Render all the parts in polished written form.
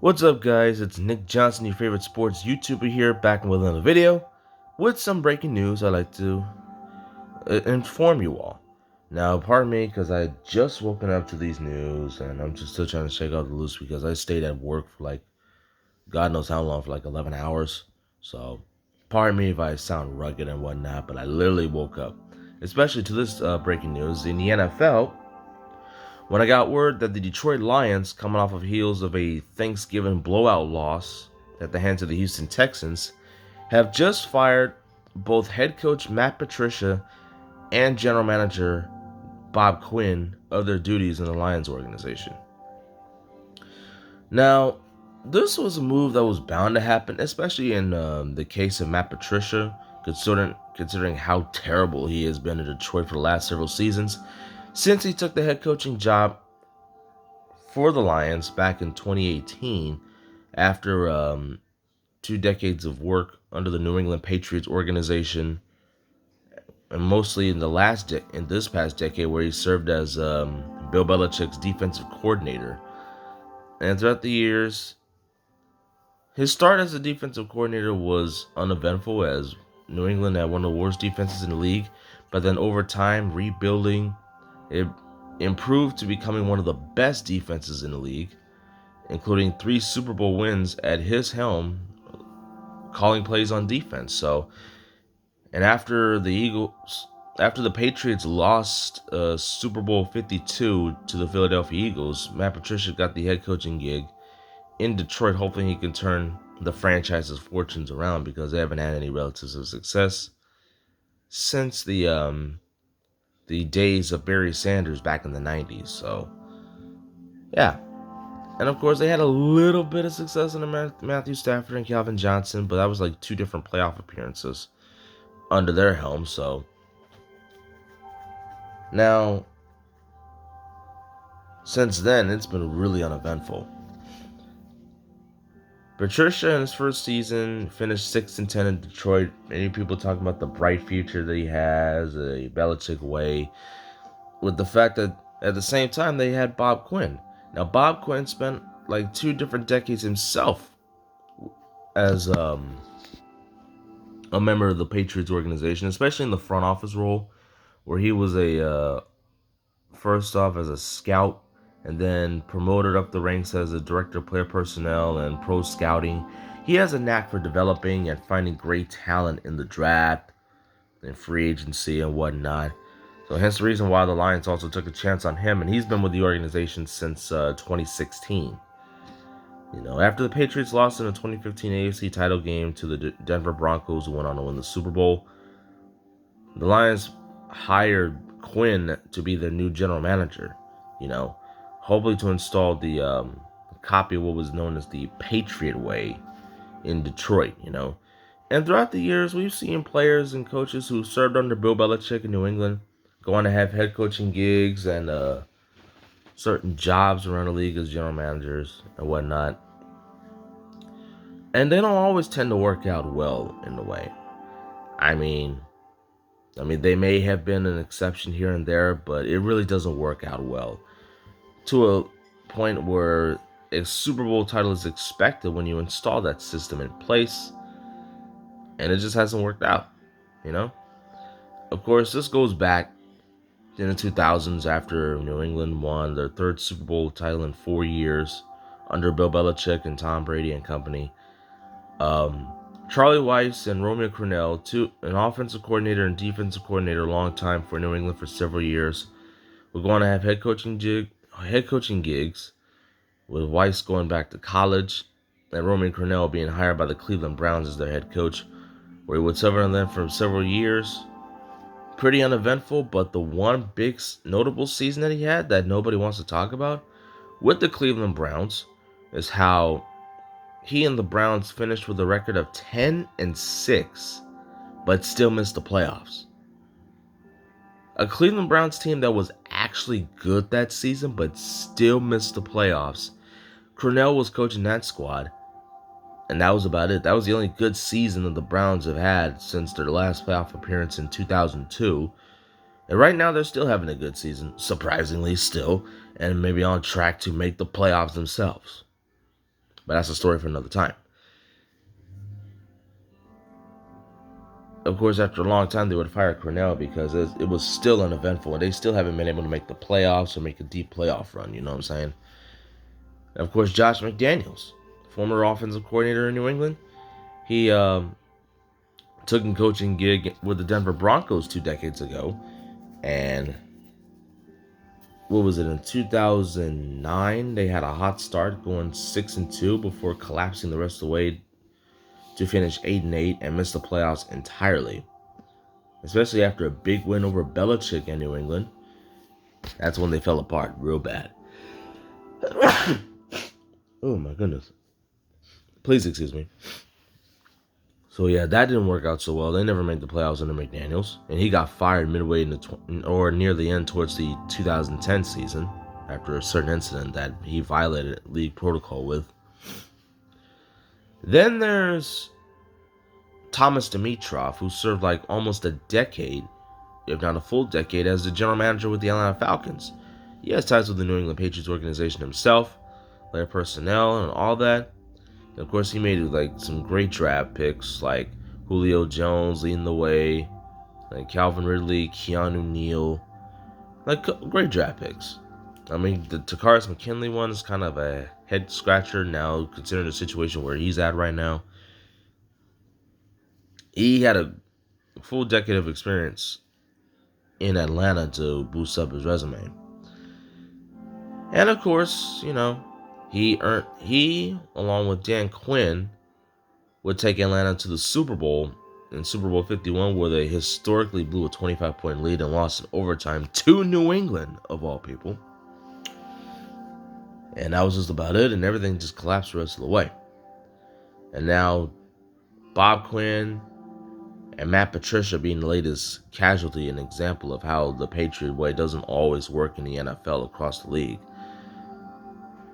What's up, guys? It's Nick Johnson, your favorite sports YouTuber here, back with another video with some breaking news I'd like to inform you all. Now, pardon me, because I had just woken up to these news, and I'm just still trying to shake out the loose because I stayed at work for like, God knows how long, for like 11 hours. So, pardon me if I sound rugged and whatnot, but I literally woke up. Especially to this breaking news in the NFL. When I got word that the Detroit Lions, coming off of heels of a Thanksgiving blowout loss at the hands of the Houston Texans, have just fired both head coach Matt Patricia and general manager Bob Quinn of their duties in the Lions organization. Now, this was a move that was bound to happen, especially in the case of Matt Patricia, considering how terrible he has been in Detroit for the last several seasons, since he took the head coaching job for the Lions back in 2018 after 2 decades of work under the New England Patriots organization, and mostly in this past decade where he served as Bill Belichick's defensive coordinator. And throughout the years, his start as a defensive coordinator was uneventful, as New England had one of the worst defenses in the league, but then over time, rebuilding, it improved to becoming one of the best defenses in the league, including 3 Super Bowl wins at his helm, calling plays on defense. And after the Patriots lost Super Bowl 52 to the Philadelphia Eagles, Matt Patricia got the head coaching gig in Detroit, hoping he can turn the franchise's fortunes around because they haven't had any relatives of success since the days of Barry Sanders back in the 90s. So, yeah. And of course, they had a little bit of success under Matthew Stafford and Calvin Johnson, but that was like 2 different playoff appearances under their helm. So, now, since then, it's been really uneventful. Patricia in his first season finished 6-10 in Detroit. Many people talking about the bright future that he has, a Belichick way, with the fact that at the same time they had Bob Quinn. Now, Bob Quinn spent like 2 different decades himself as a member of the Patriots organization, especially in the front office role, where he was first off as a scout, and then promoted up the ranks as a director of player personnel and pro scouting. He has a knack for developing and finding great talent in the draft and free agency and whatnot. So hence the reason why the Lions also took a chance on him, and he's been with the organization since 2016. After the Patriots lost in the 2015 AFC title game to the Denver Broncos, who went on to win the Super Bowl, the Lions hired Quinn to be their new general manager, hopefully to install the copy of what was known as the Patriot Way in Detroit, And throughout the years, we've seen players and coaches who served under Bill Belichick in New England go on to have head coaching gigs and certain jobs around the league as general managers and whatnot. And they don't always tend to work out well in a way. I mean, they may have been an exception here and there, but it really doesn't work out well, to a point where a Super Bowl title is expected when you install that system in place, and it just hasn't worked out, Of course, this goes back in the 2000s after New England won their 3rd Super Bowl title in 4 years under Bill Belichick and Tom Brady and company. Charlie Weis and Romeo Crennel, an offensive coordinator and defensive coordinator, long time for New England for several years, were going to have head coaching gigs, with Weis going back to college and Romeo Crennel being hired by the Cleveland Browns as their head coach, where he would serve on them for several years. Pretty uneventful, but the one big notable season that he had that nobody wants to talk about with the Cleveland Browns is how he and the Browns finished with a record of 10-6, but still missed the playoffs. A Cleveland Browns team that was actually good that season, but still missed the playoffs. Crennel was coaching that squad, and that was about it. That was the only good season that the Browns have had since their last playoff appearance in 2002. And right now, they're still having a good season, surprisingly still, and maybe on track to make the playoffs themselves. But that's a story for another time. Of course, after a long time, they would fire Cornell because it was still uneventful, and they still haven't been able to make the playoffs or make a deep playoff run. You know what I'm saying? And of course, Josh McDaniels, former offensive coordinator in New England, he took a coaching gig with the Denver Broncos 2 decades ago, and what was it, in 2009? They had a hot start, going 6-2 before collapsing the rest of the way to finish 8-8 and miss the playoffs entirely. Especially after a big win over Belichick in New England, that's when they fell apart real bad. Oh my goodness! Please excuse me. So yeah, that didn't work out so well. They never made the playoffs under McDaniels, and he got fired midway in or near the end towards the 2010 season after a certain incident that he violated league protocol with. Then there's Thomas Dimitroff, who served like almost a decade, if not a full decade, as the general manager with the Atlanta Falcons. He has ties with the New England Patriots organization himself, their personnel, and all that. And of course, he made like some great draft picks, like Julio Jones leading the way, like Calvin Ridley, Keanu Neal, like great draft picks. I mean, the Takaris McKinley one is kind of a head scratcher now, considering the situation where he's at right now. He had a full decade of experience in Atlanta to boost up his resume. And of course, he, along with Dan Quinn, would take Atlanta to the Super Bowl in Super Bowl 51, where they historically blew a 25-point lead and lost in overtime to New England, of all people. And that was just about it, and everything just collapsed the rest of the way. And now, Bob Quinn and Matt Patricia being the latest casualty, an example of how the Patriot Way doesn't always work in the NFL across the league.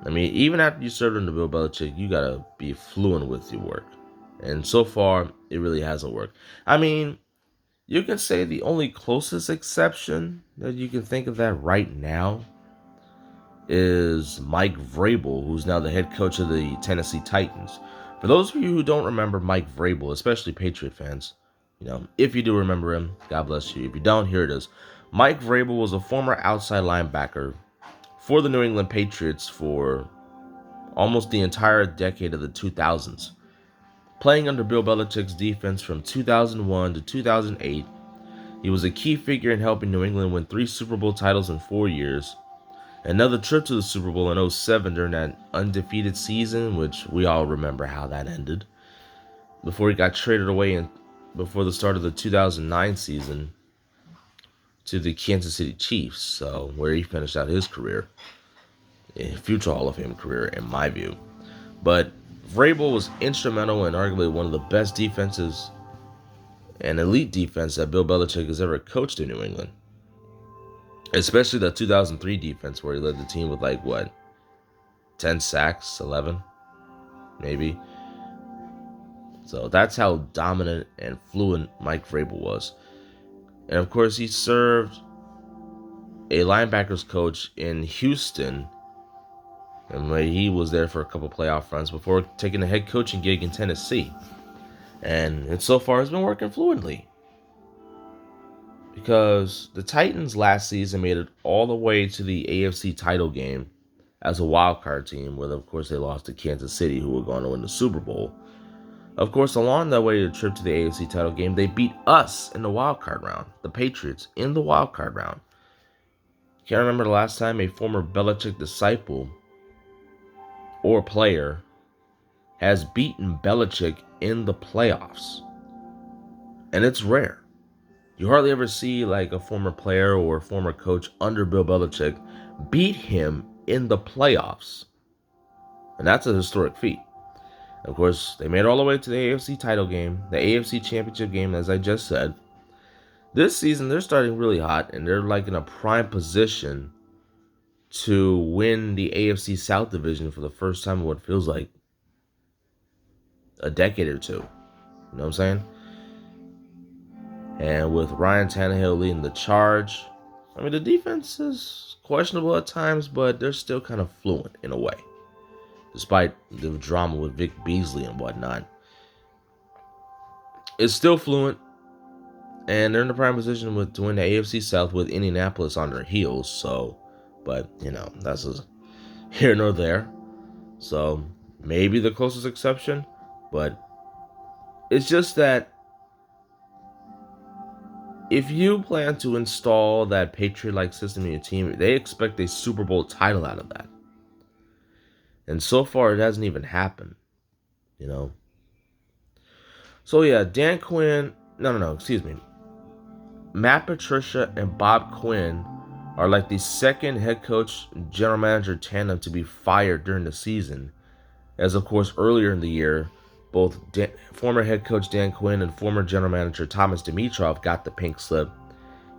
I mean, even after you served under Bill Belichick, you gotta be fluent with your work. And so far, it really hasn't worked. I mean, you can say the only closest exception that you can think of that right now is Mike Vrabel, who's now the head coach of the Tennessee Titans. For those of you who don't remember Mike Vrabel, especially Patriot fans, if you do remember him, God bless you. If you don't, here it is. Mike Vrabel was a former outside linebacker for the New England Patriots for almost the entire decade of the 2000s. Playing under Bill Belichick's defense from 2001 to 2008, he was a key figure in helping New England win 3 Super Bowl titles in 4 years, another trip to the Super Bowl in 2007 during that undefeated season, which we all remember how that ended, before he got traded away before the start of the 2009 season to the Kansas City Chiefs, so where he finished out his career, a future Hall of Fame career in my view. But Vrabel was instrumental in arguably one of the best defenses and elite defense that Bill Belichick has ever coached in New England. Especially the 2003 defense where he led the team with 10 sacks, 11, maybe. So that's how dominant and fluent Mike Vrabel was. And of course, he served a linebackers coach in Houston, and he was there for a couple playoff runs before taking a head coaching gig in Tennessee. And it so far has been working fluently, because the Titans last season made it all the way to the AFC title game as a wild card team, where of course they lost to Kansas City, who were going to win the Super Bowl. Of course, along that way, the trip to the AFC title game, they beat us in the wild card round, the Patriots, in the wild card round. Can't remember the last time a former Belichick disciple or player has beaten Belichick in the playoffs. And it's rare. You hardly ever see a former player or a former coach under Bill Belichick beat him in the playoffs. And that's a historic feat. Of course, they made it all the way to the AFC title game, the AFC championship game, as I just said. This season, they're starting really hot, and they're in a prime position to win the AFC South division for the first time in what feels like a decade or two. You know what I'm saying? And with Ryan Tannehill leading the charge, I mean, the defense is questionable at times, but they're still kind of fluent in a way. despite the drama with Vic Beasley and whatnot. It's still fluent, and they're in the prime position to win the AFC South with Indianapolis on their heels. So, but that's here nor there. So maybe the closest exception, but it's just that if you plan to install that Patriot-like system in your team, they expect a Super Bowl title out of that. And so far, it hasn't even happened, So yeah, Dan Quinn, no, excuse me. Matt Patricia and Bob Quinn are like the second head coach general manager tandem to be fired during the season, as of course earlier in the year, both former head coach Dan Quinn and former general manager Thomas Dimitroff got the pink slip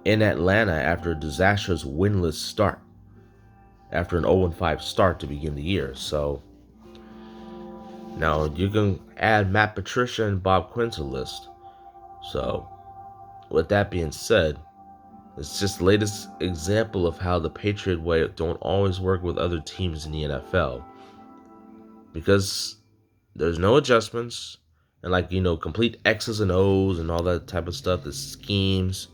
in Atlanta after a disastrous winless start, after an 0-5 start to begin the year. So now you can add Matt Patricia and Bob Quinn to the list. So with that being said, it's just the latest example of how the Patriot Way don't always work with other teams in the NFL. Because there's no adjustments and complete X's and O's and all that type of stuff, the schemes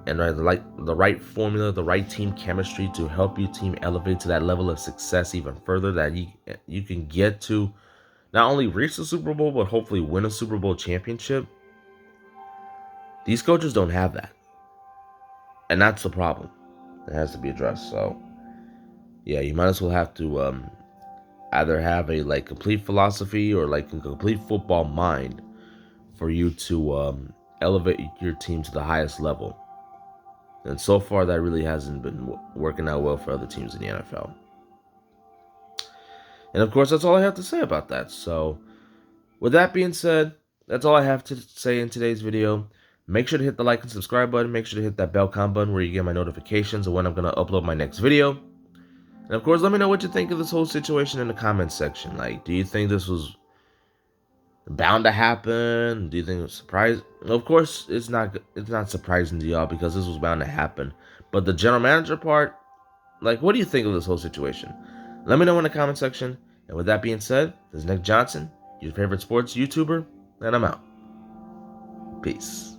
and the right formula, the right team chemistry to help your team elevate to that level of success even further, that you can get to not only reach the Super Bowl but hopefully win a Super Bowl championship. These coaches don't have that, and that's the problem that has to be addressed. So yeah, you might as well have to either have a complete philosophy or a complete football mind for you to elevate your team to the highest level. And so far, that really hasn't been working out well for other teams in the NFL. And of course, that's all I have to say about that. So with that being said, that's all I have to say in today's video. Make sure to hit the like and subscribe button. Make sure to hit that bell icon button where you get my notifications of when I'm going to upload my next video. And of course, let me know what you think of this whole situation in the comments section. Do you think this was bound to happen? Do you think it was surprising? Of course, it's not surprising to y'all because this was bound to happen. But the general manager part, what do you think of this whole situation? Let me know in the comment section. And with that being said, this is Nick Johnson, your favorite sports YouTuber, and I'm out. Peace.